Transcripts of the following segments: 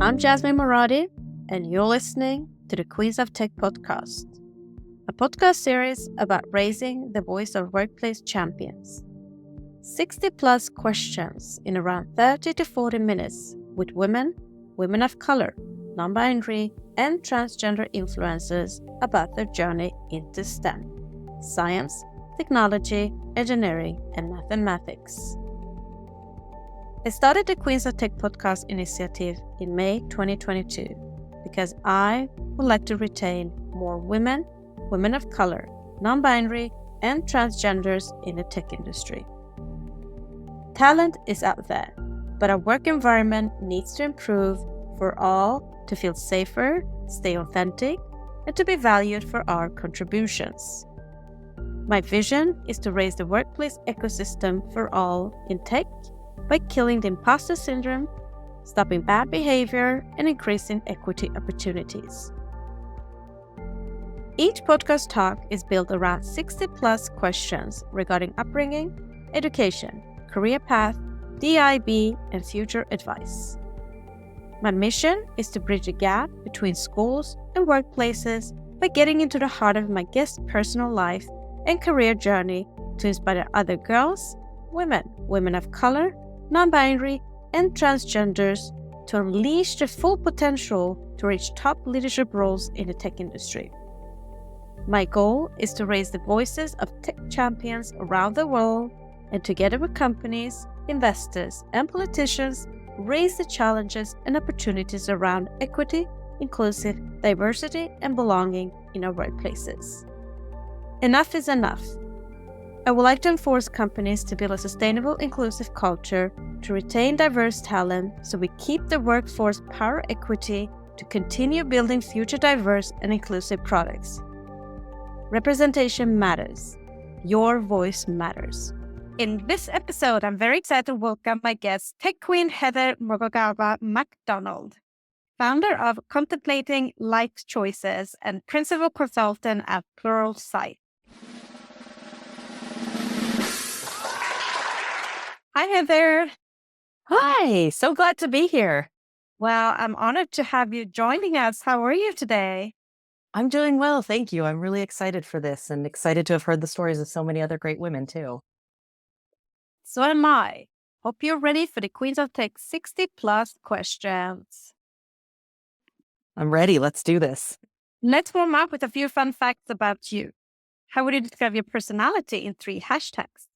I'm Jasmine Moradi, and you're listening to the Queens of Tech podcast, a podcast series about raising the voice of workplace champions. 60 plus questions in around 30 to 40 minutes with women, women of color, non-binary, and transgender influencers about their journey into STEM, science, technology, engineering, and mathematics. I started the Queens of Tech podcast initiative in May 2022 because I would like to retain more women, women of color, non-binary, and transgenders in the tech industry. Talent is out there, but our work environment needs to improve for all to feel safer, stay authentic, and to be valued for our contributions. My vision is to raise the workplace ecosystem for all in tech by killing the imposter syndrome, stopping bad behavior, and increasing equity opportunities. Each podcast talk is built around 60 plus questions regarding upbringing, education, career path, DIB, and future advice. My mission is to bridge the gap between schools and workplaces by getting into the heart of my guest's personal life and career journey to inspire other girls, women of color, non-binary, and transgenders to unleash their full potential to reach top leadership roles in the tech industry. My goal is to raise the voices of tech champions around the world and together with companies, investors, and politicians, raise the challenges and opportunities around equity, inclusive, diversity, and belonging in our workplaces. Enough is enough. I would like to enforce companies to build a sustainable, inclusive culture to retain diverse talent so we keep the workforce power equity to continue building future diverse and inclusive products. Representation matters. Your voice matters. In this episode, I'm very excited to welcome my guest, Tech Queen Heather MacDonald, founder of Contemplating Life Choices and principal consultant at Pluralsight. Hi, Heather. Hi, so glad to be here. Well, I'm honored to have you joining us. How are you today? I'm doing well, thank you. I'm really excited for this and excited to have heard the stories of so many other great women too. So am I. Hope you're ready for the Queens of Tech 60 plus questions. I'm ready. Let's do this. Let's warm up with a few fun facts about you. How would you describe your personality in 3 hashtags?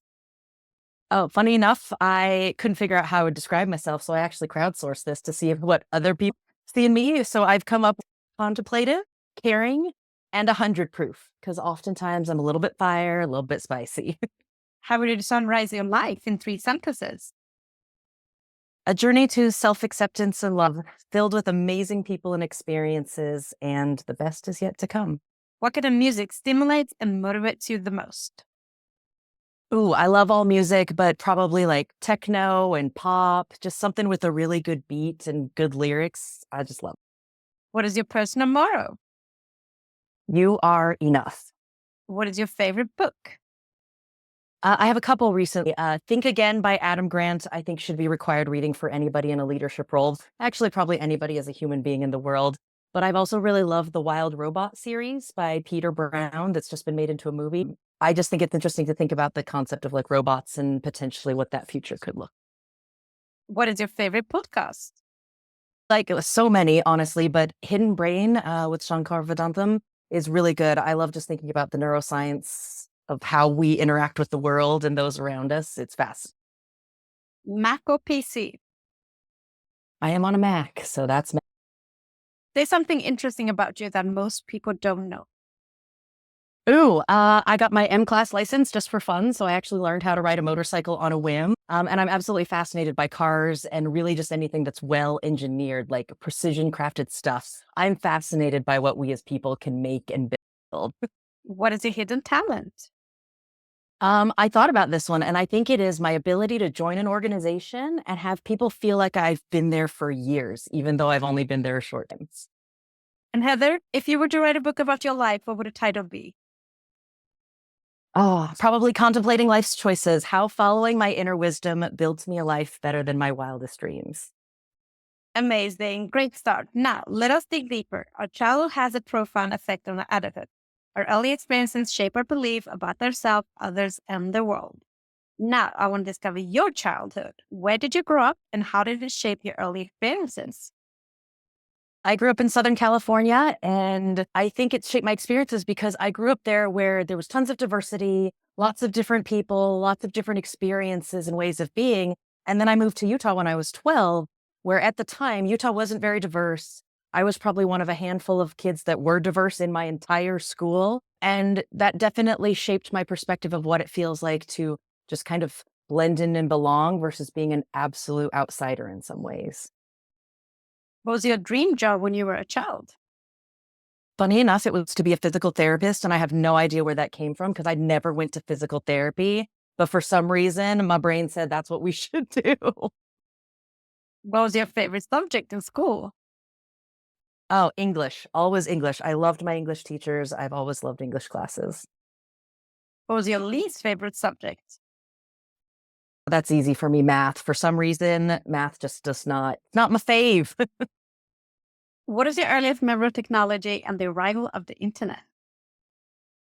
Oh, funny enough, I couldn't figure out how I would describe myself, so I actually crowdsourced this to see what other people see in me. So I've come up with contemplative, caring, and 100 proof, because oftentimes I'm a little bit fire, a little bit spicy. How would you summarize your life in 3 sentences? A journey to self-acceptance and love, filled with amazing people and experiences, and the best is yet to come. What kind of music stimulates and motivates you the most? Ooh, I love all music, but probably like techno and pop, just something with a really good beat and good lyrics. I just love it. What is your personal motto? You are enough. What is your favorite book? I have a couple recently. Think Again by Adam Grant, I think should be required reading for anybody in a leadership role. Actually, probably anybody as a human being in the world. But I've also really loved the Wild Robot series by Peter Brown that's just been made into a movie. I just think it's interesting to think about the concept of like robots and potentially what that future could look. What is your favorite podcast? Like so many, honestly, but Hidden Brain with Shankar Vedantam is really good. I love just thinking about the neuroscience of how we interact with the world and those around us. It's fast. Mac or PC? I am on a Mac, so that's Mac. There's something interesting about you that most people don't know. Ooh, I got my M-Class license just for fun. So I actually learned how to ride a motorcycle on a whim. And I'm absolutely fascinated by cars and really just anything that's well engineered, like precision crafted stuff. I'm fascinated by what we as people can make and build. What is your hidden talent? I thought about this one, and I think it is my ability to join an organization and have people feel like I've been there for years, even though I've only been there a short time. And Heather, if you were to write a book about your life, what would the title be? Oh, probably Contemplating Life's Choices, how following my inner wisdom builds me a life better than my wildest dreams. Amazing. Great start. Now, let us dig deeper. Our childhood has a profound effect on our adulthood. Our early experiences shape our belief about ourselves, others, and the world. Now, I want to discover your childhood. Where did you grow up and how did it shape your early experiences? I grew up in Southern California, and I think it shaped my experiences because I grew up there where there was tons of diversity, lots of different people, lots of different experiences and ways of being. And then I moved to Utah when I was 12, where at the time, Utah wasn't very diverse. I was probably one of a handful of kids that were diverse in my entire school. And that definitely shaped my perspective of what it feels like to just kind of blend in and belong versus being an absolute outsider in some ways. What was your dream job when you were a child? Funny enough, it was to be a physical therapist, and I have no idea where that came from because I never went to physical therapy. But for some reason, my brain said that's what we should do. What was your favorite subject in school? Oh, English, always English. I loved my English teachers. I've always loved English classes. What was your least favorite subject? That's easy for me, math. For some reason, math just does not my fave. What is your earliest memory of technology and the arrival of the internet?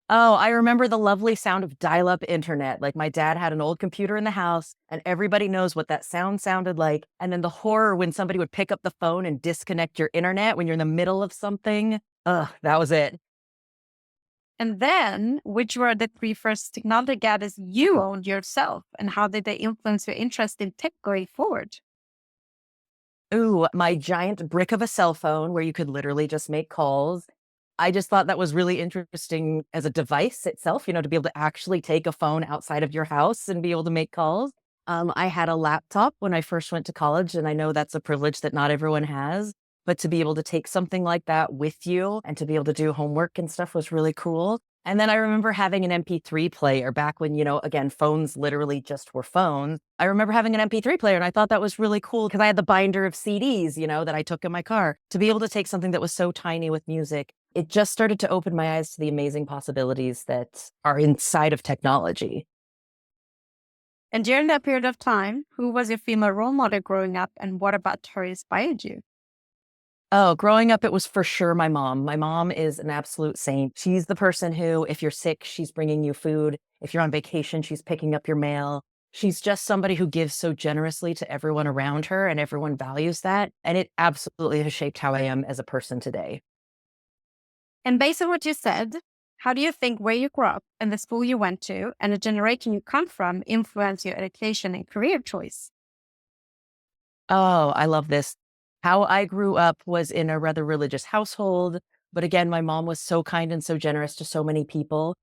Oh, I remember the lovely sound of dial-up internet. Like my dad had an old computer in the house and everybody knows what that sound sounded like. And then the horror when somebody would pick up the phone and disconnect your internet when you're in the middle of something. Ugh, that was it. And then, which were the three first technology gadgets you owned yourself, and how did they influence your interest in tech going forward? Ooh, my giant brick of a cell phone where you could literally just make calls. I just thought that was really interesting as a device itself, to be able to actually take a phone outside of your house and be able to make calls. I had a laptop when I first went to college, and I know that's a privilege that not everyone has. But to be able to take something like that with you and to be able to do homework and stuff was really cool. And then I remember having an MP3 player back when, again, phones literally just were phones. I remember having an MP3 player and I thought that was really cool because I had the binder of CDs, that I took in my car. To be able to take something that was so tiny with music, it just started to open my eyes to the amazing possibilities that are inside of technology. And during that period of time, who was your female role model growing up, and what about her inspired you? Oh, growing up, it was for sure my mom. My mom is an absolute saint. She's the person who, if you're sick, she's bringing you food. If you're on vacation, she's picking up your mail. She's just somebody who gives so generously to everyone around her, and everyone values that. And it absolutely has shaped how I am as a person today. And based on what you said, how do you think where you grew up and the school you went to and the generation you come from influence your education and career choice? Oh, I love this. How I grew up was in a rather religious household. But again, my mom was so kind and so generous to so many people.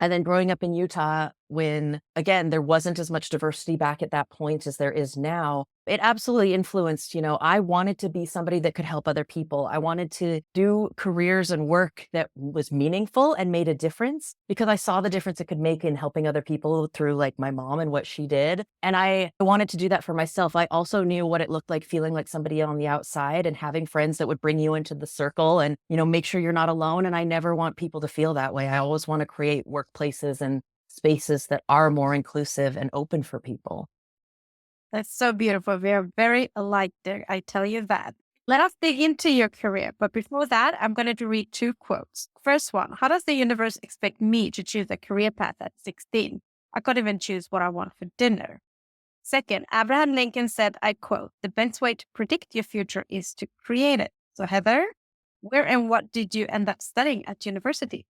And then growing up in Utah, when again, there wasn't as much diversity back at that point as there is now, it absolutely influenced, I wanted to be somebody that could help other people. I wanted to do careers and work that was meaningful and made a difference because I saw the difference it could make in helping other people through like my mom and what she did. And I wanted to do that for myself. I also knew what it looked like feeling like somebody on the outside and having friends that would bring you into the circle and, make sure you're not alone. And I never want people to feel that way. I always want to create workplaces and spaces that are more inclusive and open for people. That's so beautiful. We are very alike there. I tell you that. Let us dig into your career. But before that, I'm going to read two quotes. First one, how does the universe expect me to choose a career path at 16? I couldn't even choose what I want for dinner. Second, Abraham Lincoln said, I quote, the best way to predict your future is to create it. So Heather, where and what did you end up studying at university?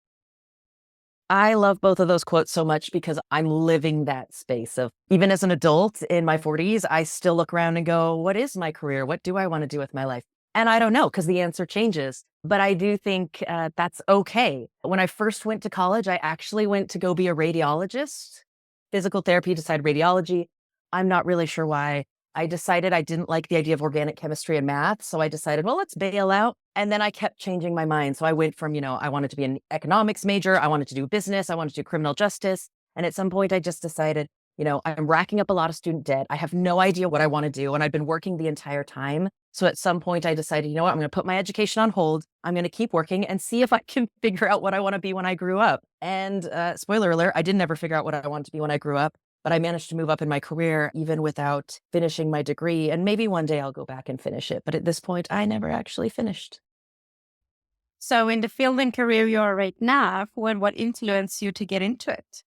I love both of those quotes so much because I'm living that space of even as an adult in my 40s, I still look around and go, what is my career? What do I want to do with my life? And I don't know because the answer changes. But I do think that's okay. When I first went to college, I actually went to go be a radiologist. Physical therapy, decided radiology. I'm not really sure why. I decided I didn't like the idea of organic chemistry and math. So I decided, well, let's bail out. And then I kept changing my mind. So I went from, I wanted to be an economics major. I wanted to do business. I wanted to do criminal justice. And at some point I just decided, I'm racking up a lot of student debt. I have no idea what I want to do. And I've been working the entire time. So at some point I decided, you know what, I'm going to put my education on hold. I'm going to keep working and see if I can figure out what I want to be when I grew up. And spoiler alert, I didn't ever figure out what I wanted to be when I grew up. but I managed to move up in my career even without finishing my degree. And maybe one day I'll go back and finish it. But at this point, I never actually finished. So in the field and career you are right now, what influenced you to get into it?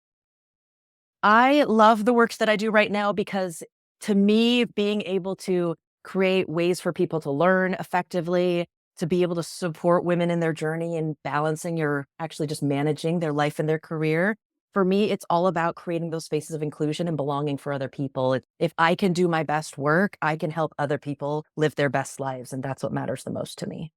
I love the work that I do right now because to me, being able to create ways for people to learn effectively, to be able to support women in their journey and balancing or actually just managing their life and their career. For me, it's all about creating those spaces of inclusion and belonging for other people. If I can do my best work, I can help other people live their best lives. And that's what matters the most to me.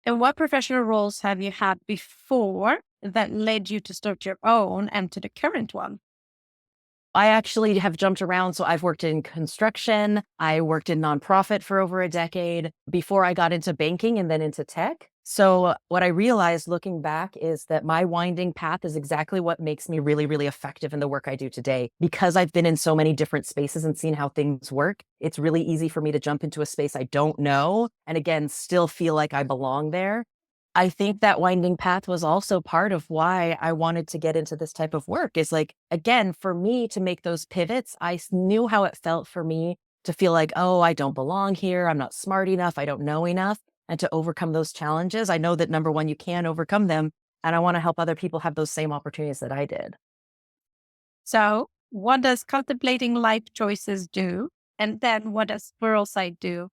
And what professional roles have you had before that led you to start your own and to the current one? I actually have jumped around. So I've worked in construction. I worked in nonprofit for over a decade before I got into banking and then into tech. So what I realized looking back is that my winding path is exactly what makes me really, really effective in the work I do today. Because I've been in so many different spaces and seen how things work, it's really easy for me to jump into a space I don't know and again, still feel like I belong there. I think that winding path was also part of why I wanted to get into this type of work is like, again, for me to make those pivots, knew how it felt for me to feel like, oh, I don't belong here. I'm not smart enough. I don't know enough. And to overcome those challenges, I know that number one, you can overcome them. And I want to help other people have those same opportunities that I did. So what does contemplating life choices do? And then what does Pluralsight do?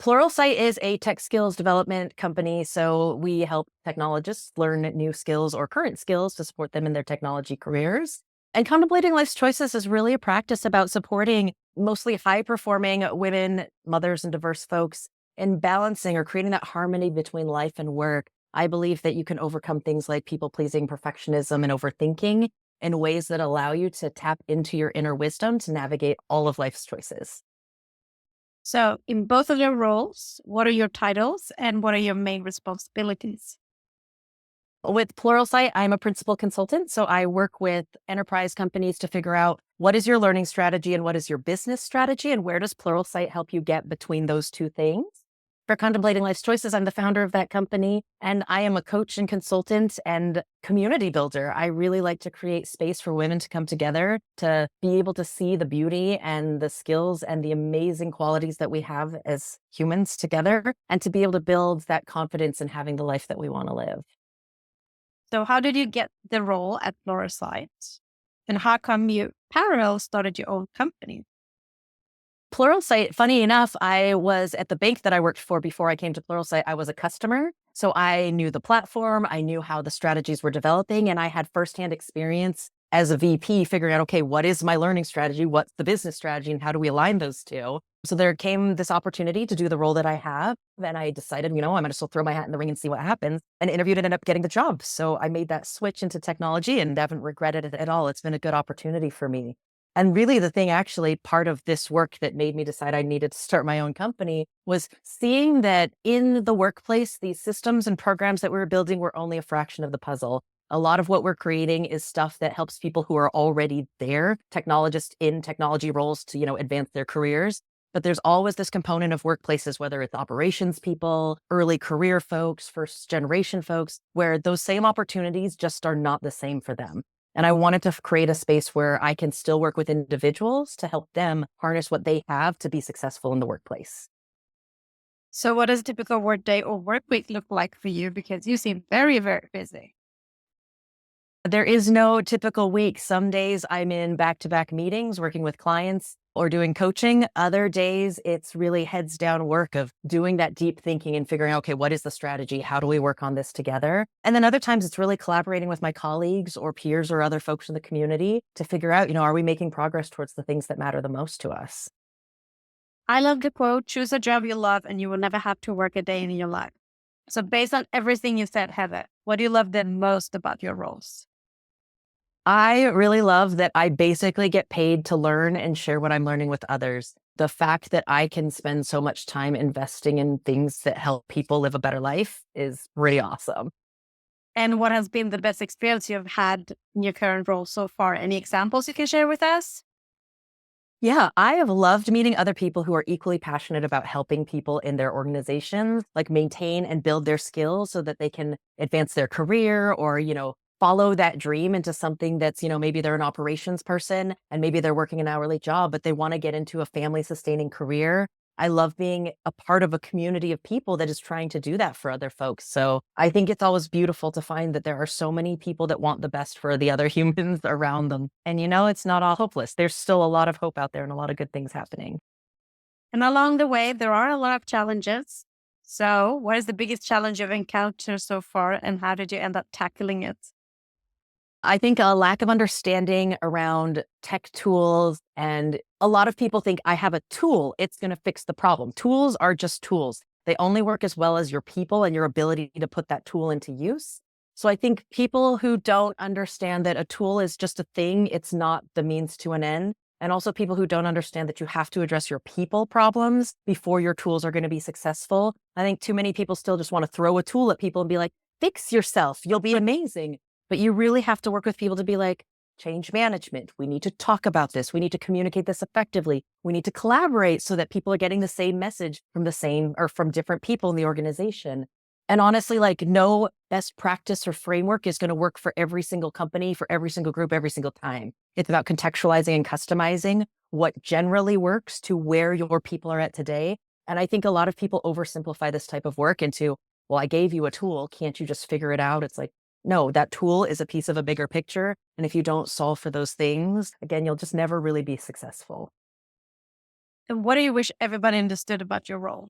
Pluralsight is a tech skills development company. So we help technologists learn new skills or current skills to support them in their technology careers. And contemplating life's choices is really a practice about supporting mostly high performing women, mothers, and diverse folks in balancing or creating that harmony between life and work. I believe that you can overcome things like people pleasing, perfectionism, and overthinking in ways that allow you to tap into your inner wisdom to navigate all of life's choices. So in both of your roles, what are your titles and what are your main responsibilities? With Pluralsight, I'm a principal consultant. So I work with enterprise companies to figure out what is your learning strategy and what is your business strategy and where does Pluralsight help you get between those two things. For Contemplating Life's Choices, I'm the founder of that company and I am a coach and consultant and community builder. I really like to create space for women to come together to be able to see the beauty and the skills and the amazing qualities that we have as humans together and to be able to build that confidence in having the life that we want to live. So how did you get the role at Pluralsight? And how come you parallel started your own company? Pluralsight, funny enough, I was at the bank that I worked for before I came to Pluralsight. I was a customer. So I knew the platform, I knew how the strategies were developing, and I had firsthand experience as a VP figuring out, okay, what is my learning strategy? What's the business strategy? And how do we align those two? So there came this opportunity to do the role that I have. And I decided, I'm going to still throw my hat in the ring and see what happens. And interviewed and ended up getting the job. So I made that switch into technology and haven't regretted it at all. It's been a good opportunity for me. And really the thing actually part of this work that made me decide I needed to start my own company was seeing that in the workplace, these systems and programs that we were building were only a fraction of the puzzle. A lot of what we're creating is stuff that helps people who are already there, technologists in technology roles to, advance their careers. But there's always this component of workplaces, whether it's operations people, early career folks, first generation folks, where those same opportunities just are not the same for them. And I wanted to create a space where I can still work with individuals to help them harness what they have to be successful in the workplace. So what does a typical work day or work week look like for you? Because you seem very, very busy. There is no typical week. Some days I'm in back-to-back meetings working with clients or doing coaching. Other days it's really heads down work of doing that deep thinking and figuring out, okay, what is the strategy? How do we work on this together? And then other times it's really collaborating with my colleagues or peers or other folks in the community to figure out, are we making progress towards the things that matter the most to us? I love the quote, choose a job you love and you will never have to work a day in your life. So based on everything you said, Heather, what do you love the most about your roles? I really love that I basically get paid to learn and share what I'm learning with others. The fact that I can spend so much time investing in things that help people live a better life is pretty awesome. And what has been the best experience you've had in your current role so far? Any examples you can share with us? Yeah, I have loved meeting other people who are equally passionate about helping people in their organizations, like maintain and build their skills so that they can advance their career or, follow that dream into something that's, maybe they're an operations person and maybe they're working an hourly job, but they want to get into a family sustaining career. I love being a part of a community of people that is trying to do that for other folks. So I think it's always beautiful to find that there are so many people that want the best for the other humans around them. And it's not all hopeless. There's still a lot of hope out there and a lot of good things happening. And along the way, there are a lot of challenges. So, what is the biggest challenge you've encountered so far, and how did you end up tackling it? I think a lack of understanding around tech tools, and a lot of people think I have a tool, it's going to fix the problem. Tools are just tools. They only work as well as your people and your ability to put that tool into use. So I think people who don't understand that a tool is just a thing, it's not the means to an end. And also people who don't understand that you have to address your people problems before your tools are going to be successful. I think too many people still just want to throw a tool at people and be like, fix yourself, you'll be amazing. But you really have to work with people to be like, change management. We need to talk about this. We need to communicate this effectively. We need to collaborate so that people are getting the same message from the same or from different people in the organization. And honestly, like no best practice or framework is going to work for every single company, for every single group, every single time. It's about contextualizing and customizing what generally works to where your people are at today. And I think a lot of people oversimplify this type of work into, well, I gave you a tool. Can't you just figure it out? It's like, no, that tool is a piece of a bigger picture. And if you don't solve for those things, again, you'll just never really be successful. And what do you wish everybody understood about your role?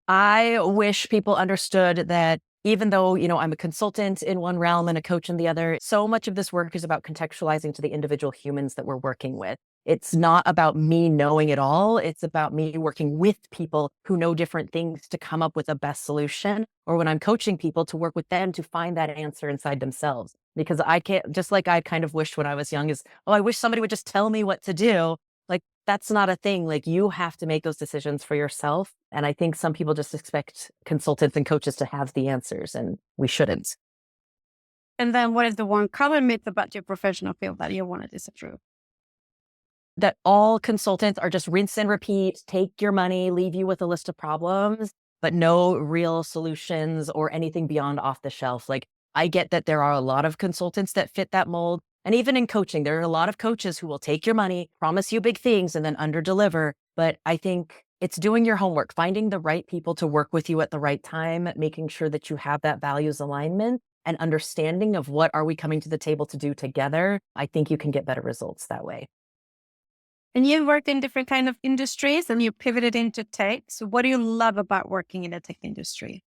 I wish people understood that even though, I'm a consultant in one realm and a coach in the other, so much of this work is about contextualizing to the individual humans that we're working with. It's not about me knowing it all. It's about me working with people who know different things to come up with a best solution. Or when I'm coaching people, to work with them to find that answer inside themselves. Because I can't, just like I kind of wished when I was young is, oh, I wish somebody would just tell me what to do. Like, that's not a thing. Like, you have to make those decisions for yourself. And I think some people just expect consultants and coaches to have the answers, and we shouldn't. And then what is the one common myth about your professional field that you want to disapprove? That all consultants are just rinse and repeat, take your money, leave you with a list of problems, but no real solutions or anything beyond off the shelf. Like, I get that there are a lot of consultants that fit that mold. And even in coaching, there are a lot of coaches who will take your money, promise you big things, and then underdeliver. But I think it's doing your homework, finding the right people to work with you at the right time, making sure that you have that values alignment and understanding of what are we coming to the table to do together. I think you can get better results that way. And you've worked in different kind of industries and you pivoted into tech. So what do you love about working in the tech industry?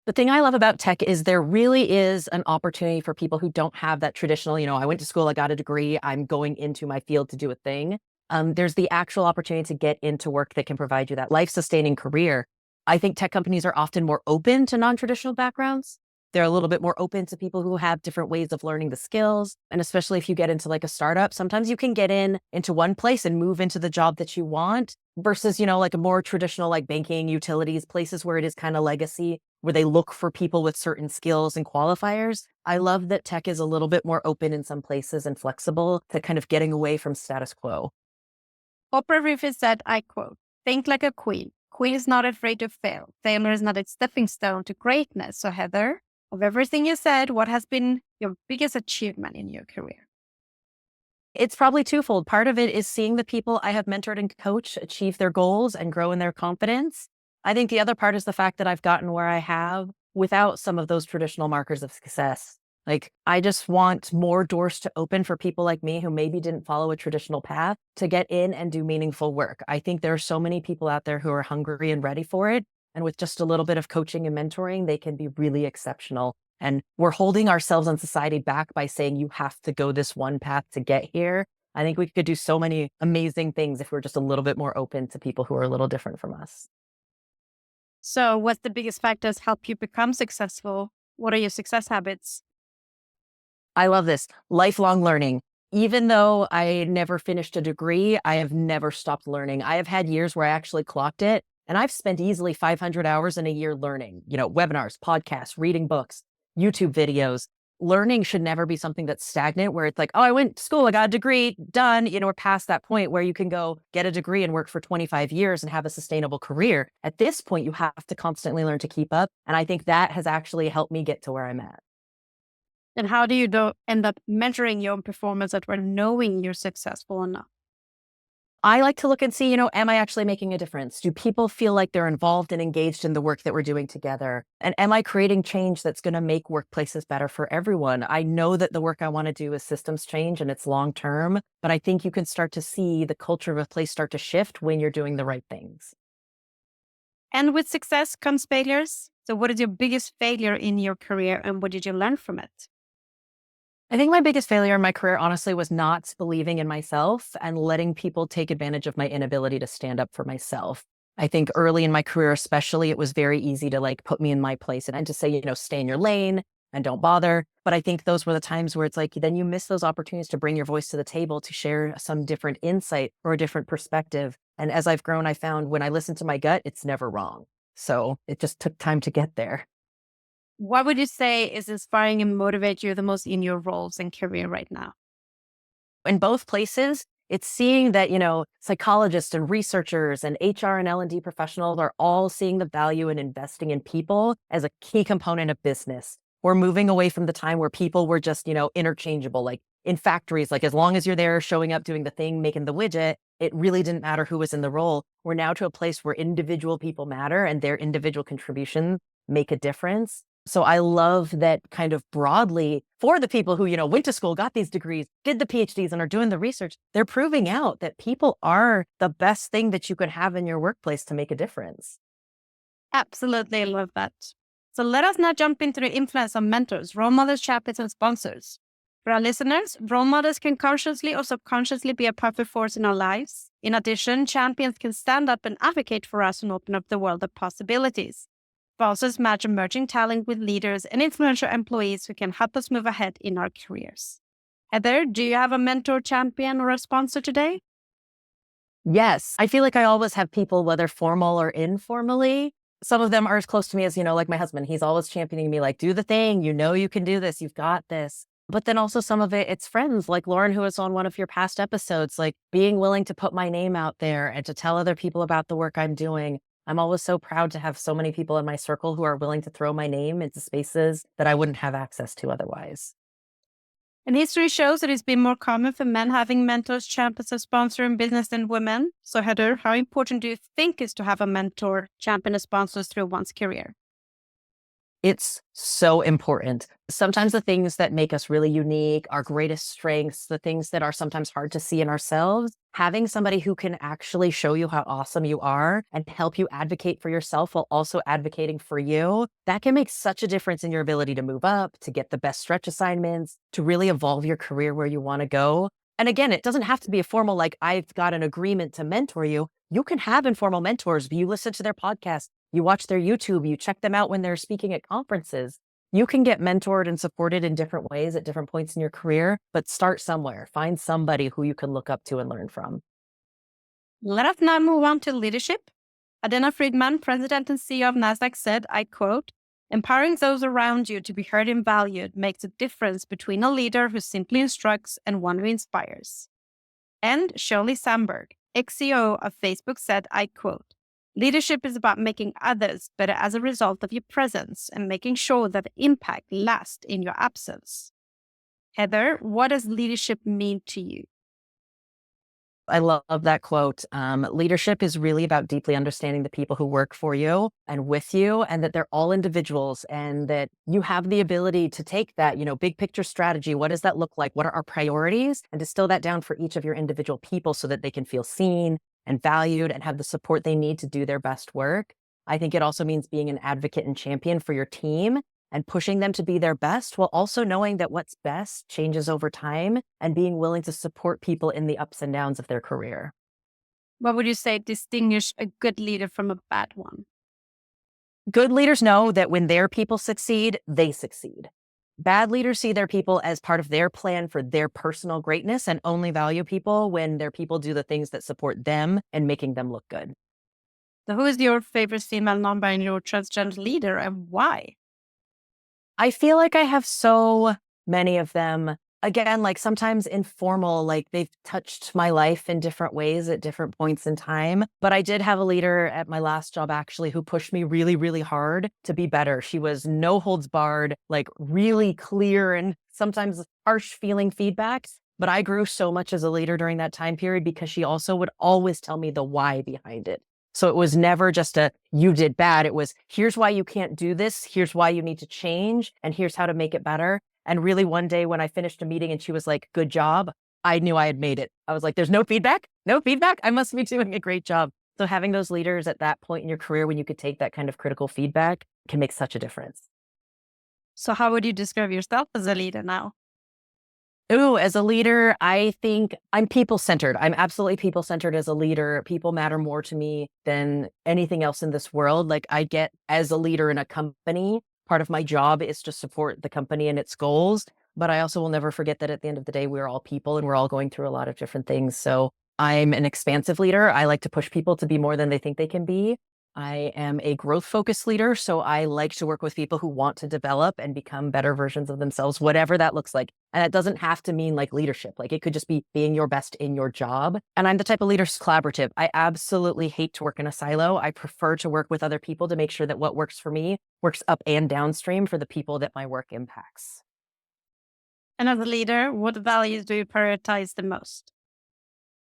The thing I love about tech is there really is an opportunity for people who don't have that traditional, I went to school, I got a degree, I'm going into my field to do a thing. There's the actual opportunity to get into work that can provide you that life-sustaining career. I think tech companies are often more open to non-traditional backgrounds. They're a little bit more open to people who have different ways of learning the skills. And especially if you get into like a startup, sometimes you can get into one place and move into the job that you want versus, like a more traditional, like banking, utilities, places where it is kind of legacy, where they look for people with certain skills and qualifiers. I love that tech is a little bit more open in some places and flexible to kind of getting away from status quo. Oprah Winfrey said, I quote, "Think like a queen. Queen is not afraid to fail. Failure is not a stepping stone to greatness." So Heather, of everything you said, what has been your biggest achievement in your career? It's probably twofold. Part of it is seeing the people I have mentored and coached achieve their goals and grow in their confidence. I think the other part is the fact that I've gotten where I have without some of those traditional markers of success. Like, I just want more doors to open for people like me who maybe didn't follow a traditional path to get in and do meaningful work. I think there are so many people out there who are hungry and ready for it. And with just a little bit of coaching and mentoring, they can be really exceptional. And we're holding ourselves and society back by saying you have to go this one path to get here. I think we could do so many amazing things if we're just a little bit more open to people who are a little different from us. So what's the biggest factors help you become successful? What are your success habits? I love this. Lifelong learning. Even though I never finished a degree, I have never stopped learning. I have had years where I actually clocked it, and I've spent easily 500 hours in a year learning, webinars, podcasts, reading books, YouTube videos. Learning should never be something that's stagnant where it's like, oh, I went to school, I got a degree, done. We're past that point where you can go get a degree and work for 25 years and have a sustainable career. At this point, you have to constantly learn to keep up. And I think that has actually helped me get to where I'm at. And how do you end up measuring your own performance that we're knowing you're successful or not? I like to look and see, am I actually making a difference? Do people feel like they're involved and engaged in the work that we're doing together? And am I creating change that's going to make workplaces better for everyone? I know that the work I want to do is systems change and it's long term, but I think you can start to see the culture of a place start to shift when you're doing the right things. And with success comes failures. So, what is your biggest failure in your career and what did you learn from it? I think my biggest failure in my career, honestly, was not believing in myself and letting people take advantage of my inability to stand up for myself. I think early in my career, especially, it was very easy to like put me in my place and to say, stay in your lane and don't bother. But I think those were the times where it's like, then you miss those opportunities to bring your voice to the table, to share some different insight or a different perspective. And as I've grown, I found when I listen to my gut, it's never wrong. So it just took time to get there. What would you say is inspiring and motivate you the most in your roles and career right now? In both places, it's seeing that, psychologists and researchers and HR and L&D professionals are all seeing the value in investing in people as a key component of business. We're moving away from the time where people were just, interchangeable, like in factories, like as long as you're there showing up, doing the thing, making the widget, it really didn't matter who was in the role. We're now to a place where individual people matter and their individual contributions make a difference. So I love that kind of broadly for the people who, went to school, got these degrees, did the PhDs and are doing the research, they're proving out that people are the best thing that you could have in your workplace to make a difference. Absolutely love that. So let us now jump into the influence of mentors, role models, champions, and sponsors. For our listeners, role models can consciously or subconsciously be a powerful force in our lives. In addition, champions can stand up and advocate for us and open up the world of possibilities. Sponsors match emerging talent with leaders and influential employees who can help us move ahead in our careers. Heather, do you have a mentor, champion, or a sponsor today? Yes. I feel like I always have people, whether formal or informally. Some of them are as close to me as, like my husband. He's always championing me, like, do the thing. You can do this. You've got this. But then also some of it's friends like Lauren, who was on one of your past episodes, like being willing to put my name out there and to tell other people about the work I'm doing. I'm always so proud to have so many people in my circle who are willing to throw my name into spaces that I wouldn't have access to otherwise. And history shows that it's been more common for men having mentors, champions, or sponsor in business than women. So Heather, how important do you think is to have a mentor, champion, or sponsors through one's career? It's so important. Sometimes the things that make us really unique, our greatest strengths, the things that are sometimes hard to see in ourselves, having somebody who can actually show you how awesome you are and help you advocate for yourself while also advocating for you, that can make such a difference in your ability to move up, to get the best stretch assignments, to really evolve your career where you want to go. And again, it doesn't have to be a formal, like, I've got an agreement to mentor you. You can have informal mentors. You listen to their podcast, you watch their YouTube, you check them out when they're speaking at conferences. You can get mentored and supported in different ways at different points in your career, but start somewhere. Find somebody who you can look up to and learn from. Let us now move on to leadership. Adena Friedman, president and CEO of NASDAQ, said, I quote, empowering those around you to be heard and valued makes a difference between a leader who simply instructs and one who inspires. And Shirley Sandberg, ex-CEO of Facebook, said, I quote, leadership is about making others better as a result of your presence and making sure that the impact lasts in your absence. Heather, what does leadership mean to you? I love that quote. Leadership is really about deeply understanding the people who work for you and with you, and that they're all individuals and that you have the ability to take that, big picture strategy. What does that look like? What are our priorities? And distill that down for each of your individual people so that they can feel seen and valued and have the support they need to do their best work. I think it also means being an advocate and champion for your team and pushing them to be their best while also knowing that what's best changes over time and being willing to support people in the ups and downs of their career. What would you say distinguish a good leader from a bad one? Good leaders know that when their people succeed, they succeed. Bad leaders see their people as part of their plan for their personal greatness and only value people when their people do the things that support them and making them look good. So who is your favorite female non-binary or transgender leader and why? I feel like I have so many of them. again, like sometimes informal, like they've touched my life in different ways at different points in time. But I did have a leader at my last job actually who pushed me really, really hard to be better. She was no holds barred, like really clear and sometimes harsh feeling feedbacks. But I grew so much as a leader during that time period because she also would always tell me the why behind it. So it was never just a, you did bad. It was, here's why you can't do this. Here's why you need to change. And here's how to make it better. And really one day when I finished a meeting and she was like, good job, I knew I had made it. I was like, there's no feedback, no feedback. I must be doing a great job. So having those leaders at that point in your career when you could take that kind of critical feedback can make such a difference. So how would you describe yourself as a leader now? Ooh, as a leader, I think I'm people-centered. I'm absolutely people-centered as a leader. People matter more to me than anything else in this world. Like I get as a leader in a company, part of my job is to support the company and its goals. But I also will never forget that at the end of the day, we're all people and we're all going through a lot of different things. So I'm an expansive leader. I like to push people to be more than they think they can be. I am a growth focused leader. So I like to work with people who want to develop and become better versions of themselves, whatever that looks like. And it doesn't have to mean like leadership. Like it could just be being your best in your job. And I'm the type of leader who's collaborative. I absolutely hate to work in a silo. I prefer to work with other people to make sure that what works for me works up and downstream for the people that my work impacts. And as a leader, what values do you prioritize the most?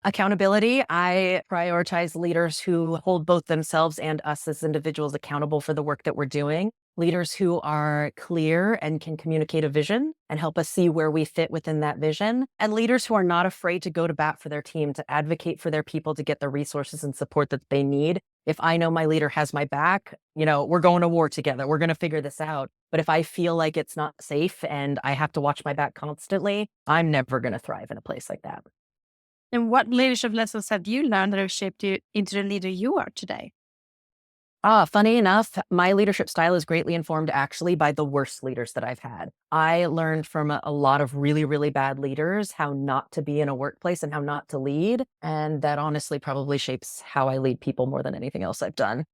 Accountability. I prioritize leaders who hold both themselves and us as individuals accountable for the work that we're doing. Leaders who are clear and can communicate a vision and help us see where we fit within that vision. And leaders who are not afraid to go to bat for their team, to advocate for their people to get the resources and support that they need. If I know my leader has my back, we're going to war together. We're going to figure this out. But if I feel like it's not safe and I have to watch my back constantly, I'm never going to thrive in a place like that. And what leadership lessons have you learned that have shaped you into the leader you are today? Funny enough, my leadership style is greatly informed actually by the worst leaders that I've had. I learned from a lot of really, really bad leaders how not to be in a workplace and how not to lead. And that honestly probably shapes how I lead people more than anything else I've done.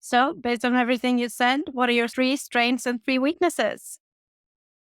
So, based on everything you said, what are your 3 strengths and 3 weaknesses?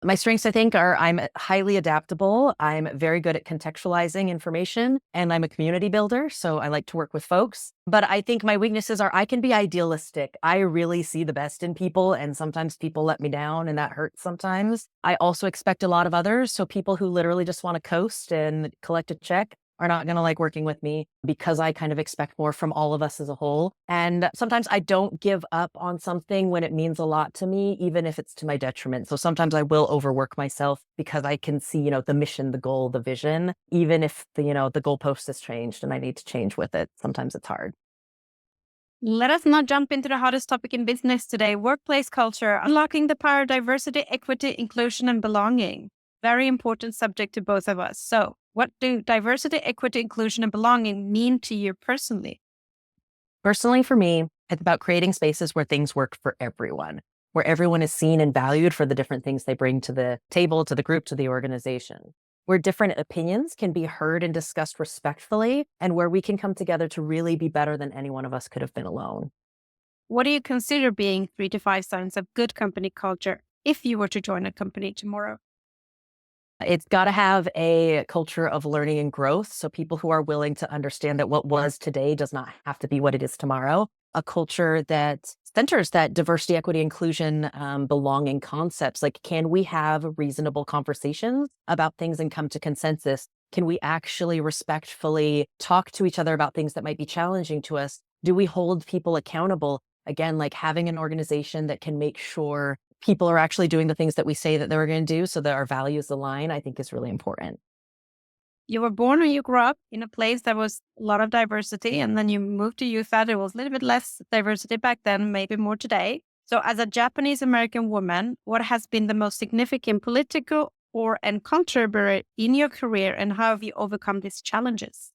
My strengths, I think, are I'm highly adaptable. I'm very good at contextualizing information and I'm a community builder. So I like to work with folks. But I think my weaknesses are I can be idealistic. I really see the best in people and sometimes people let me down and that hurts sometimes. I also expect a lot of others. So people who literally just want to coast and collect a check are not going to like working with me because I kind of expect more from all of us as a whole. And sometimes I don't give up on something when it means a lot to me, even if it's to my detriment. So sometimes I will overwork myself because I can see, the mission, the goal, the vision, even if the goalpost has changed and I need to change with it. Sometimes it's hard. Let us now jump into the hottest topic in business today, workplace culture, unlocking the power of diversity, equity, inclusion, and belonging. Very important subject to both of us. So, what do diversity, equity, inclusion, and belonging mean to you personally? Personally, for me, it's about creating spaces where things work for everyone, where everyone is seen and valued for the different things they bring to the table, to the group, to the organization, where different opinions can be heard and discussed respectfully, and where we can come together to really be better than any one of us could have been alone. What do you consider being 3 to 5 signs of good company culture if you were to join a company tomorrow? It's got to have a culture of learning and growth. So people who are willing to understand that what was today does not have to be what it is tomorrow. A culture that centers that diversity, equity, inclusion, belonging concepts. Like, can we have reasonable conversations about things and come to consensus? Can we actually respectfully talk to each other about things that might be challenging to us? Do we hold people accountable? Again, like having an organization that can make sure people are actually doing the things that we say that they're going to do so that our values align, I think is really important. You were born or you grew up in a place that was a lot of diversity, and then you moved to UFA. There was a little bit less diversity back then, maybe more today. So, as a Japanese American woman, what has been the most significant political and cultural barrier in your career, and how have you overcome these challenges?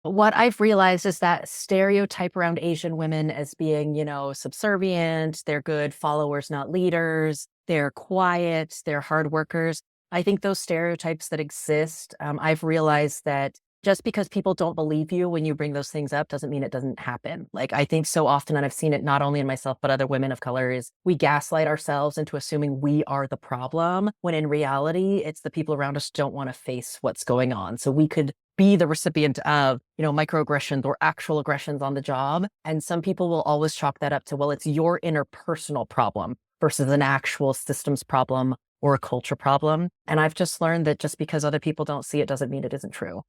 What I've realized is that stereotype around Asian women as being, subservient, they're good followers, not leaders, they're quiet, they're hard workers. I think those stereotypes that exist, I've realized that Just because people don't believe you when you bring those things up doesn't mean it doesn't happen. Like, I think so often, and I've seen it not only in myself, but other women of color, is we gaslight ourselves into assuming we are the problem, when in reality, it's the people around us don't want to face what's going on. So we could be the recipient of, microaggressions or actual aggressions on the job. And some people will always chalk that up to, well, it's your interpersonal problem versus an actual systems problem or a culture problem. And I've just learned that just because other people don't see it doesn't mean it isn't true.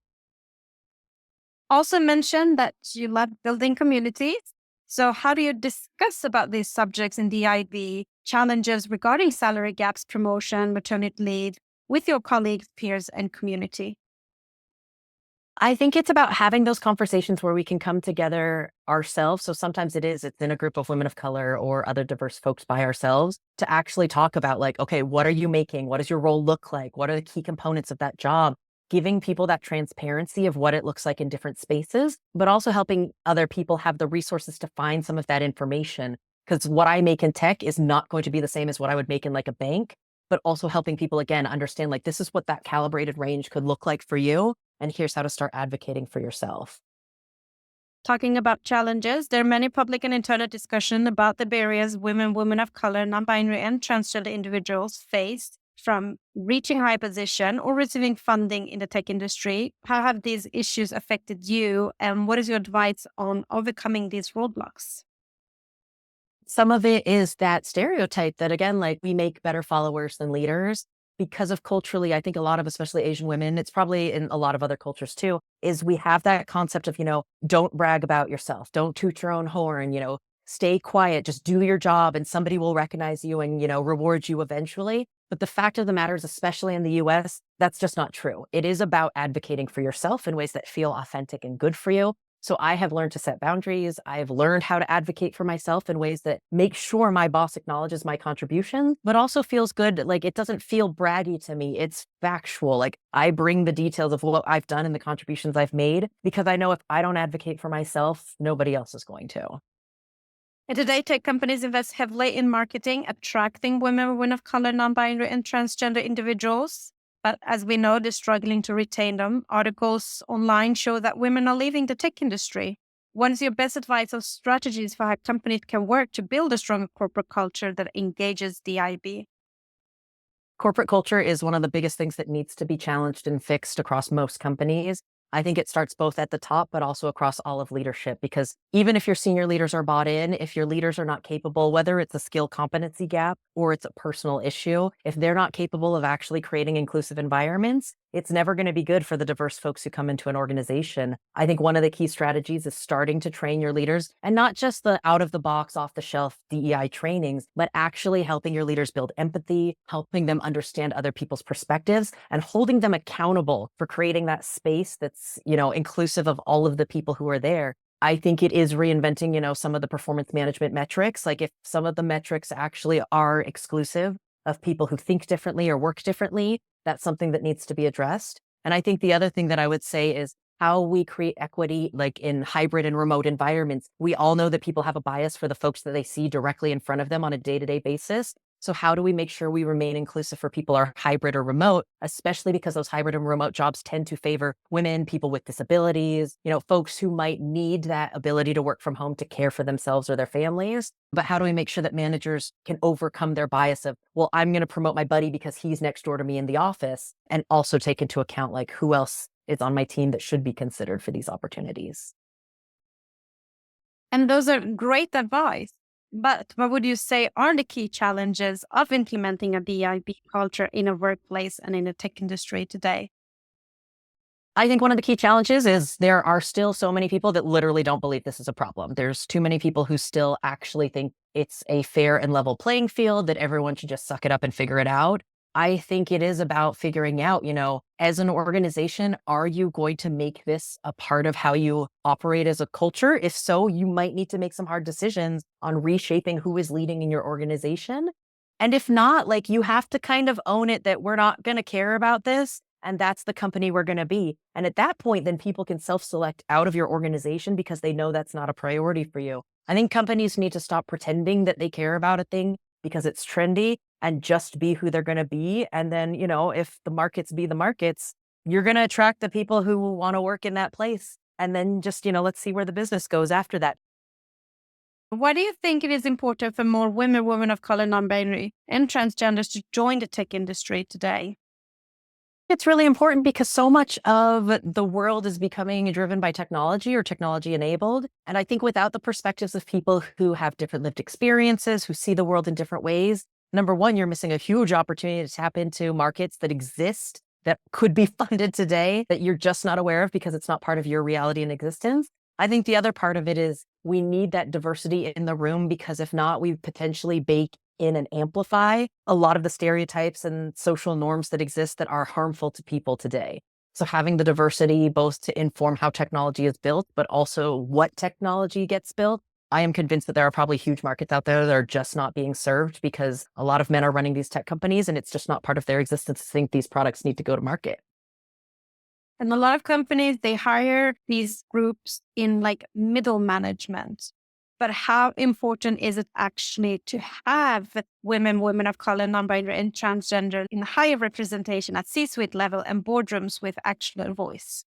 Also mentioned that you love building communities. So how do you discuss about these subjects in the IB, challenges regarding salary gaps, promotion, maternity leave with your colleagues, peers, and community? I think it's about having those conversations where we can come together ourselves. So sometimes it's in a group of women of color or other diverse folks by ourselves to actually talk about, like, okay, what are you making? What does your role look like? What are the key components of that job? Giving people that transparency of what it looks like in different spaces, but also helping other people have the resources to find some of that information. Because what I make in tech is not going to be the same as what I would make in like a bank, but also helping people again understand, like, this is what that calibrated range could look like for you. And here's how to start advocating for yourself. Talking about challenges, there are many public and internal discussion about the barriers women of color, non-binary, and transgender individuals face from reaching high position or receiving funding in the tech industry. How have these issues affected you, and what is your advice on overcoming these roadblocks? Some of it is that stereotype that, again, like, we make better followers than leaders because of culturally, I think a lot of, especially Asian women, it's probably in a lot of other cultures too, is we have that concept of, don't brag about yourself, don't toot your own horn, stay quiet, just do your job and somebody will recognize you and, reward you eventually. But the fact of the matter is, especially in the US, that's just not true. It is about advocating for yourself in ways that feel authentic and good for you. So I have learned to set boundaries. I've learned how to advocate for myself in ways that make sure my boss acknowledges my contribution, but also feels good. Like, it doesn't feel braggy to me. It's factual. Like, I bring the details of what I've done and the contributions I've made because I know if I don't advocate for myself, nobody else is going to. And today, tech companies invest heavily in marketing, attracting women of color, non-binary, and transgender individuals. But as we know, they're struggling to retain them. Articles online show that women are leaving the tech industry. What is your best advice or strategies for how companies can work to build a stronger corporate culture that engages DIB? Corporate culture is one of the biggest things that needs to be challenged and fixed across most companies. I think it starts both at the top, but also across all of leadership, because even if your senior leaders are bought in, if your leaders are not capable, whether it's a skill competency gap or it's a personal issue, if they're not capable of actually creating inclusive environments, it's never going to be good for the diverse folks who come into an organization. I think one of the key strategies is starting to train your leaders, and not just the out of the box, off the shelf DEI trainings, but actually helping your leaders build empathy, helping them understand other people's perspectives, and holding them accountable for creating that space that's, inclusive of all of the people who are there. I think it is reinventing, some of the performance management metrics. Like, if some of the metrics actually are exclusive of people who think differently or work differently, that's something that needs to be addressed. And I think the other thing that I would say is how we create equity, like in hybrid and remote environments. We all know that people have a bias for the folks that they see directly in front of them on a day-to-day basis. So how do we make sure we remain inclusive for people who are hybrid or remote, especially because those hybrid and remote jobs tend to favor women, people with disabilities, folks who might need that ability to work from home to care for themselves or their families. But how do we make sure that managers can overcome their bias of, well, I'm going to promote my buddy because he's next door to me in the office, and also take into account, like, who else is on my team that should be considered for these opportunities? And those are great advice. But what would you say are the key challenges of implementing a DIB culture in a workplace and in the tech industry today? I think one of the key challenges is there are still so many people that literally don't believe this is a problem. There's too many people who still actually think it's a fair and level playing field, that everyone should just suck it up and figure it out. I think it is about figuring out, as an organization, are you going to make this a part of how you operate as a culture? If so, you might need to make some hard decisions on reshaping who is leading in your organization. And if not, like, you have to kind of own it that we're not going to care about this. And that's the company we're going to be. And at that point, then people can self-select out of your organization because they know that's not a priority for you. I think companies need to stop pretending that they care about a thing because it's trendy and just be who they're going to be. And then, if the markets be the markets, you're going to attract the people who will want to work in that place. And then just, let's see where the business goes after that. Why do you think it is important for more women of color, non-binary, and transgenders to join the tech industry today? It's really important because so much of the world is becoming driven by technology or technology enabled. And I think without the perspectives of people who have different lived experiences, who see the world in different ways, number one, you're missing a huge opportunity to tap into markets that exist that could be funded today that you're just not aware of because it's not part of your reality and existence. I think the other part of it is we need that diversity in the room, because if not, we potentially bake in and amplify a lot of the stereotypes and social norms that exist that are harmful to people today. So having the diversity both to inform how technology is built, but also what technology gets built. I am convinced that there are probably huge markets out there that are just not being served because a lot of men are running these tech companies and it's just not part of their existence to think these products need to go to market. And a lot of companies, they hire these groups in like middle management. But how important is it actually to have women of color, non-binary, and transgender in higher representation at C-suite level and boardrooms with actual voice?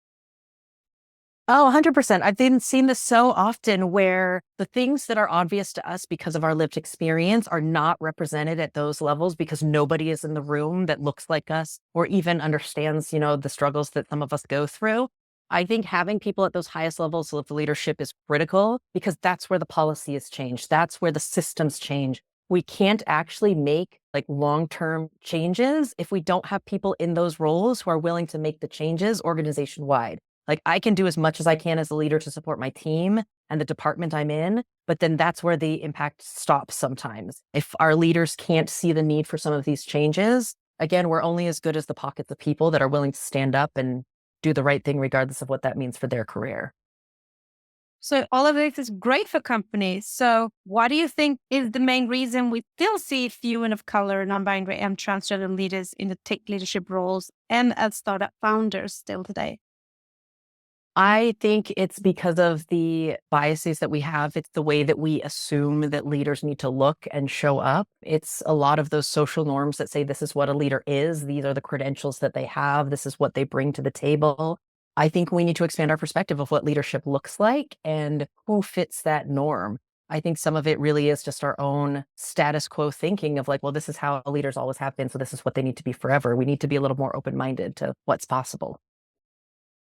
Oh, 100%. I've been seeing this so often where the things that are obvious to us because of our lived experience are not represented at those levels because nobody is in the room that looks like us or even understands, the struggles that some of us go through. I think having people at those highest levels of leadership is critical because that's where the policy is changed. That's where the systems change. We can't actually make like long-term changes if we don't have people in those roles who are willing to make the changes organization-wide. Like I can do as much as I can as a leader to support my team and the department I'm in, but then that's where the impact stops sometimes. If our leaders can't see the need for some of these changes, again, we're only as good as the pockets of people that are willing to stand up and do the right thing, regardless of what that means for their career. So all of this is great for companies. So what do you think is the main reason we still see few women of color, non-binary, and transgender leaders in the tech leadership roles and as startup founders still today? I think it's because of the biases that we have. It's the way that we assume that leaders need to look and show up. It's a lot of those social norms that say this is what a leader is. These are the credentials that they have. This is what they bring to the table. I think we need to expand our perspective of what leadership looks like and who fits that norm. I think some of it really is just our own status quo thinking of like, well, this is how leaders always have been, so this is what they need to be forever. We need to be a little more open-minded to what's possible.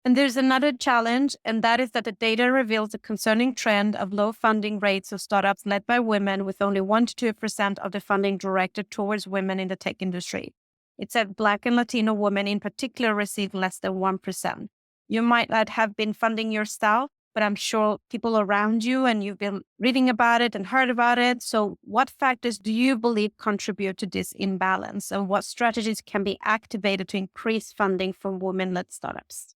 And there's another challenge, and that is that the data reveals a concerning trend of low funding rates of startups led by women, with only 1 to 2% of the funding directed towards women in the tech industry. It said Black and Latino women in particular receive less than 1%. You might not have been funding yourself, but I'm sure people around you and you've been reading about it and heard about it. So what factors do you believe contribute to this imbalance, and what strategies can be activated to increase funding for women-led startups?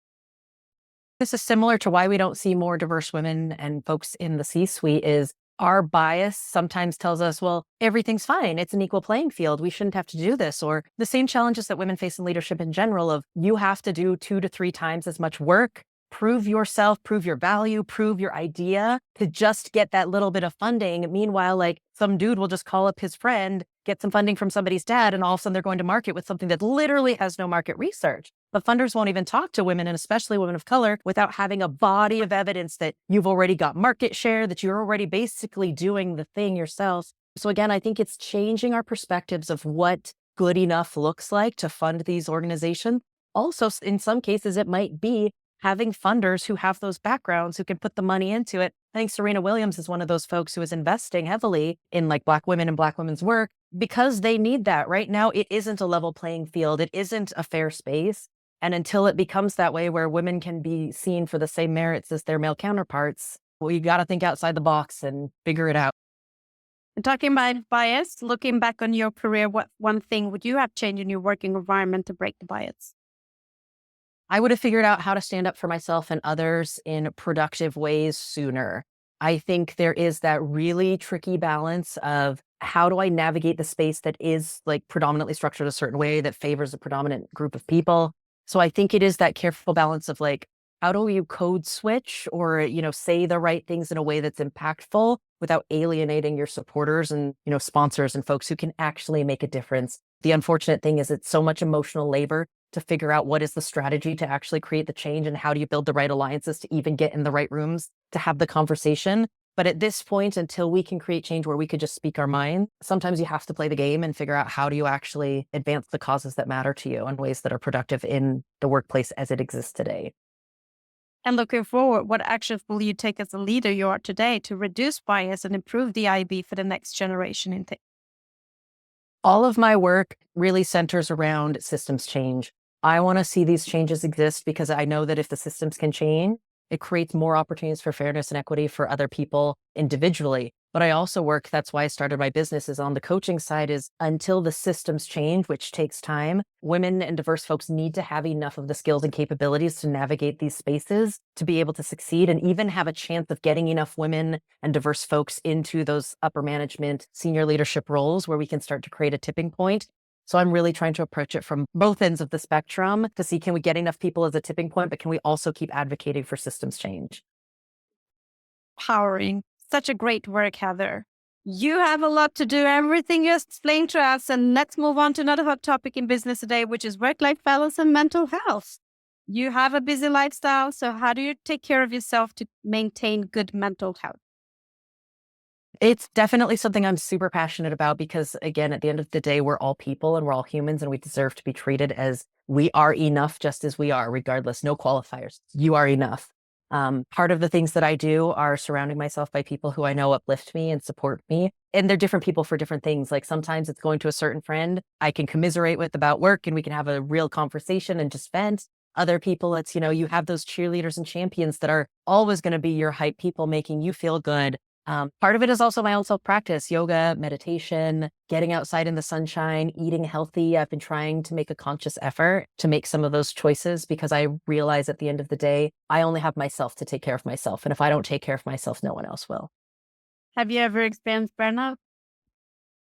This is similar to why we don't see more diverse women and folks in the C-suite is our bias sometimes tells us, well, everything's fine. It's an equal playing field. We shouldn't have to do this. Or the same challenges that women face in leadership in general of you have to do 2 to 3 times as much work, prove yourself, prove your value, prove your idea to just get that little bit of funding. Meanwhile, like some dude will just call up his friend, get some funding from somebody's dad, and all of a sudden they're going to market with something that literally has no market research. But funders won't even talk to women, and especially women of color, without having a body of evidence that you've already got market share, that you're already basically doing the thing yourself. So again, I think it's changing our perspectives of what good enough looks like to fund these organizations. Also, in some cases, it might be having funders who have those backgrounds, who can put the money into it. I think Serena Williams is one of those folks who is investing heavily in like Black women and Black women's work because they need that. Right now, it isn't a level playing field. It isn't a fair space. And until it becomes that way where women can be seen for the same merits as their male counterparts, we got to think outside the box and figure it out. And talking about bias, looking back on your career, what one thing would you have changed in your working environment to break the bias? I would have figured out how to stand up for myself and others in productive ways sooner. I think there is that really tricky balance of how do I navigate the space that is like predominantly structured a certain way that favors a predominant group of people. So I think it is that careful balance of like, how do you code switch or, say the right things in a way that's impactful without alienating your supporters and, sponsors and folks who can actually make a difference. The unfortunate thing is it's so much emotional labor to figure out what is the strategy to actually create the change and how do you build the right alliances to even get in the right rooms to have the conversation. But at this point, until we can create change where we could just speak our mind, sometimes you have to play the game and figure out how do you actually advance the causes that matter to you in ways that are productive in the workplace as it exists today. And looking forward, what actions will you take as a leader you are today to reduce bias and improve the IB for the next generation in tech? All of my work really centers around systems change. I want to see these changes exist because I know that if the systems can change, it creates more opportunities for fairness and equity for other people individually. But I also work, that's why I started my business, is on the coaching side, is until the systems change, which takes time, women and diverse folks need to have enough of the skills and capabilities to navigate these spaces to be able to succeed and even have a chance of getting enough women and diverse folks into those upper management, senior leadership roles where we can start to create a tipping point. So I'm really trying to approach it from both ends of the spectrum to see, can we get enough people as a tipping point, but can we also keep advocating for systems change? Powering. Such a great work, Heather. You have a lot to do, everything you explained to us. And let's move on to another hot topic in business today, which is work-life balance and mental health. You have a busy lifestyle. So how do you take care of yourself to maintain good mental health? It's definitely something I'm super passionate about because, again, at the end of the day, we're all people and we're all humans and we deserve to be treated as we are enough just as we are, regardless, no qualifiers. You are enough. Part of the things that I do are surrounding myself by people who I know uplift me and support me. And they're different people for different things. Like sometimes it's going to a certain friend I can commiserate with about work and we can have a real conversation and just vent. Other people, it's, you have those cheerleaders and champions that are always going to be your hype people, making you feel good. Part of it is also my own self-practice, yoga, meditation, getting outside in the sunshine, eating healthy. I've been trying to make a conscious effort to make some of those choices because I realize at the end of the day, I only have myself to take care of myself. And if I don't take care of myself, no one else will. Have you ever experienced burnout?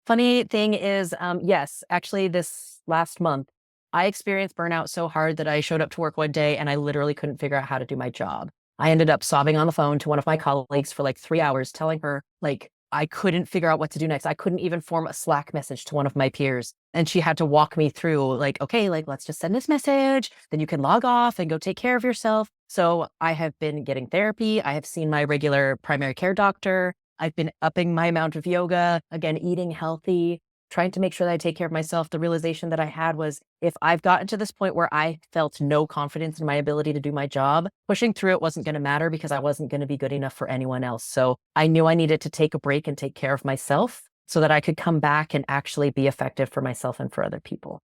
Funny thing is, yes, actually this last month, I experienced burnout so hard that I showed up to work one day and I literally couldn't figure out how to do my job. I ended up sobbing on the phone to one of my colleagues for like 3 hours, telling her like I couldn't figure out what to do next. I couldn't even form a Slack message to one of my peers. And she had to walk me through like, okay, like let's just send this message, then you can log off and go take care of yourself. So I have been getting therapy. I have seen my regular primary care doctor. I've been upping my amount of yoga, again, eating healthy, trying to make sure that I take care of myself. The realization that I had was if I've gotten to this point where I felt no confidence in my ability to do my job, pushing through it wasn't going to matter because I wasn't going to be good enough for anyone else. So I knew I needed to take a break and take care of myself so that I could come back and actually be effective for myself and for other people.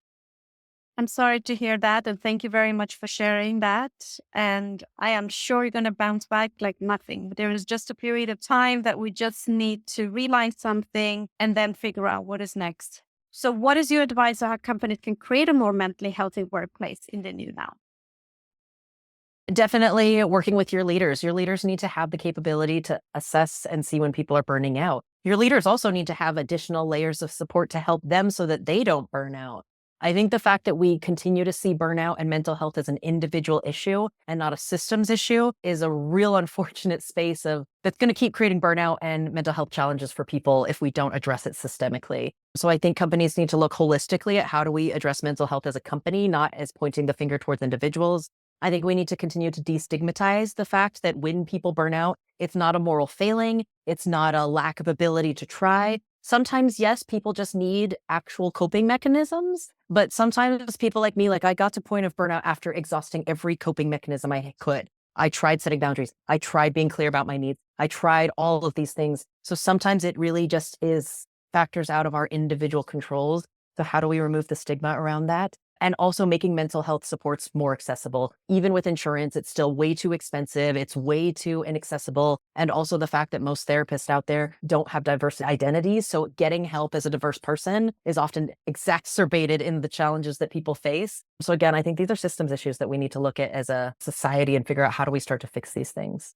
I'm sorry to hear that. And thank you very much for sharing that. And I am sure you're going to bounce back like nothing. But there is just a period of time that we just need to realize something and then figure out what is next. So, what is your advice on how companies can create a more mentally healthy workplace in the new now? Definitely working with your leaders. Your leaders need to have the capability to assess and see when people are burning out. Your leaders also need to have additional layers of support to help them so that they don't burn out. I think the fact that we continue to see burnout and mental health as an individual issue and not a systems issue is a real unfortunate space of that's going to keep creating burnout and mental health challenges for people if we don't address it systemically. So I think companies need to look holistically at how do we address mental health as a company, not as pointing the finger towards individuals. I think we need to continue to destigmatize the fact that when people burn out, it's not a moral failing. It's not a lack of ability to try. Sometimes, yes, people just need actual coping mechanisms, but sometimes people like me, like I got to point of burnout after exhausting every coping mechanism I could. I tried setting boundaries. I tried being clear about my needs. I tried all of these things. So sometimes it really just is factors out of our individual controls. So how do we remove the stigma around that? And also making mental health supports more accessible. Even with insurance, it's still way too expensive. It's way too inaccessible. And also the fact that most therapists out there don't have diverse identities. So getting help as a diverse person is often exacerbated in the challenges that people face. So again, I think these are systems issues that we need to look at as a society and figure out how do we start to fix these things.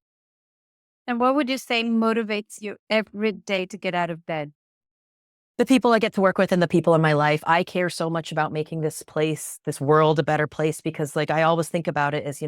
And what would you say motivates you every day to get out of bed? The people I get to work with and the people in my life, I care so much about making this place, this world a better place because like I always think about it as,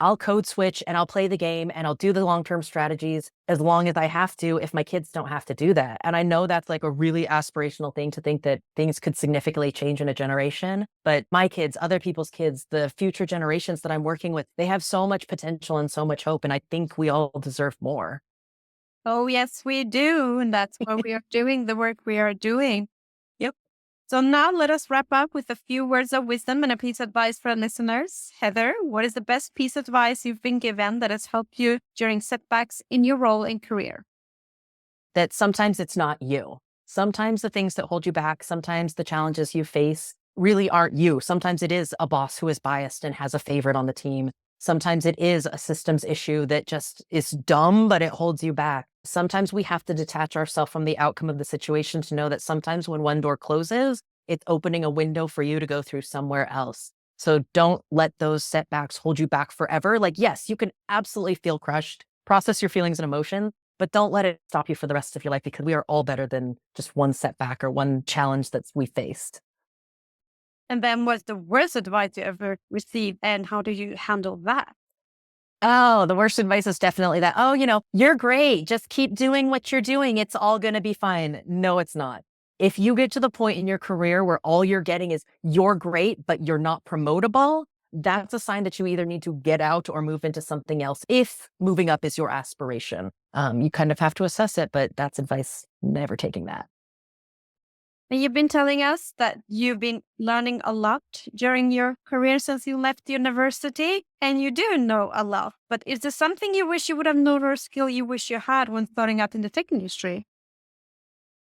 I'll code switch and I'll play the game and I'll do the long-term strategies as long as I have to, if my kids don't have to do that. And I know that's like a really aspirational thing to think that things could significantly change in a generation. But my kids, other people's kids, the future generations that I'm working with, they have so much potential and so much hope. And I think we all deserve more. Oh, yes, we do. And that's why we are doing the work we are doing. Yep. So now let us wrap up with a few words of wisdom and a piece of advice for our listeners. Heather, what is the best piece of advice you've been given that has helped you during setbacks in your role and career? That sometimes it's not you. Sometimes the things that hold you back, sometimes the challenges you face really aren't you. Sometimes it is a boss who is biased and has a favorite on the team. Sometimes it is a systems issue that just is dumb, but it holds you back. Sometimes we have to detach ourselves from the outcome of the situation to know that sometimes when one door closes, it's opening a window for you to go through somewhere else. So don't let those setbacks hold you back forever. Like, yes, you can absolutely feel crushed, process your feelings and emotions, but don't let it stop you for the rest of your life, because we are all better than just one setback or one challenge that we faced. And then what's the worst advice you ever received and how do you handle that? Oh, the worst advice is definitely that, oh, you're great. Just keep doing what you're doing. It's all going to be fine. No, it's not. If you get to the point in your career where all you're getting is you're great, but you're not promotable, that's a sign that you either need to get out or move into something else. If moving up is your aspiration, you kind of have to assess it, but that's advice, never taking that. And you've been telling us that you've been learning a lot during your career since you left university, and you do know a lot. But is there something you wish you would have known or a skill you wish you had when starting out in the tech industry?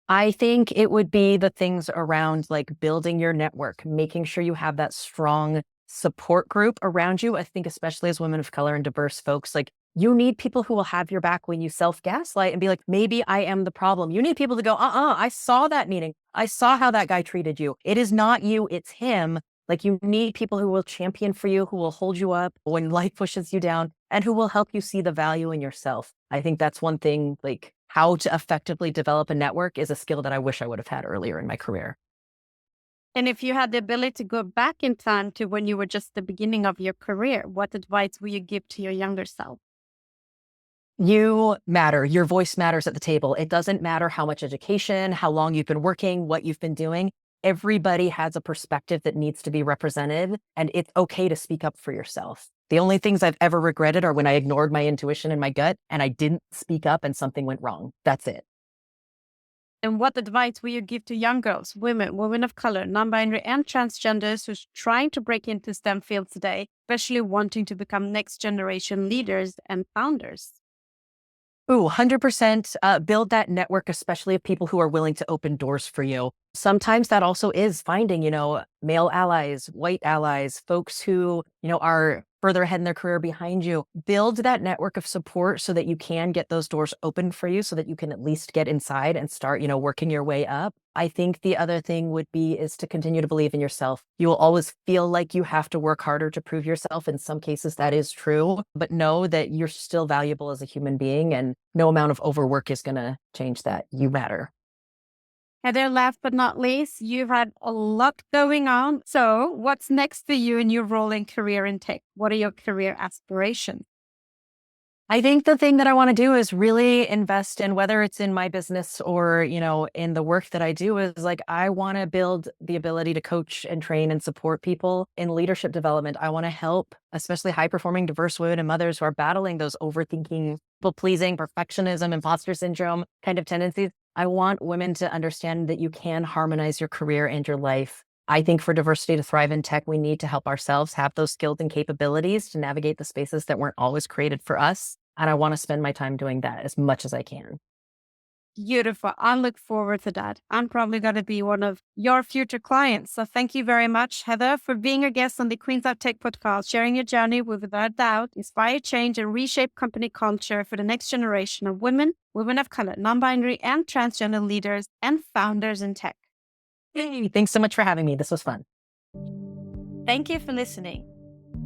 I think it would be the things around like building your network, making sure you have that strong support group around you. I think especially as women of color and diverse folks, like you need people who will have your back when you self-gaslight and be like, maybe I am the problem. You need people to go, I saw that meeting. I saw how that guy treated you. It is not you, it's him. Like you need people who will champion for you, who will hold you up when life pushes you down, and who will help you see the value in yourself. I think that's one thing, like how to effectively develop a network is a skill that I wish I would have had earlier in my career. And if you had the ability to go back in time to when you were just the beginning of your career, what advice would you give to your younger self? You matter. Your voice matters at the table. It doesn't matter how much education, how long you've been working, what you've been doing. Everybody has a perspective that needs to be represented, and it's okay to speak up for yourself. The only things I've ever regretted are when I ignored my intuition and my gut and I didn't speak up and something went wrong. That's it. And what advice will you give to young girls, women of color, non-binary, and transgenders who's trying to break into STEM fields today, especially wanting to become next generation leaders and founders? Ooh, 100% build that network, especially of people who are willing to open doors for you. Sometimes that also is finding, male allies, white allies, folks who, are further ahead in their career behind you. Build that network of support so that you can get those doors open for you so that you can at least get inside and start, working your way up. I think the other thing is to continue to believe in yourself. You will always feel like you have to work harder to prove yourself. In some cases, that is true, but know that you're still valuable as a human being and no amount of overwork is going to change that. You matter. Heather, last but not least, you've had a lot going on. So what's next for you in your role and career in tech? What are your career aspirations? I think the thing that I want to do is really invest in, whether it's in my business or, in the work that I do, is like, I want to build the ability to coach and train and support people in leadership development. I want to help, especially high performing diverse women and mothers who are battling those overthinking, people pleasing, perfectionism, imposter syndrome kind of tendencies. I want women to understand that you can harmonize your career and your life. I think for diversity to thrive in tech, we need to help ourselves have those skills and capabilities to navigate the spaces that weren't always created for us. And I want to spend my time doing that as much as I can. Beautiful. I look forward to that. I'm probably going to be one of your future clients. So thank you very much, Heather, for being a guest on the Queens of Tech podcast, sharing your journey with, without doubt, inspire change and reshape company culture for the next generation of women of color, non-binary and transgender leaders and founders in tech. Hey, thanks so much for having me. This was fun. Thank you for listening.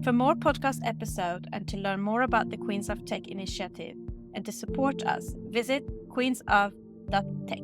For more podcast episodes and to learn more about the Queens of Tech initiative and to support us, visit queensof.tech.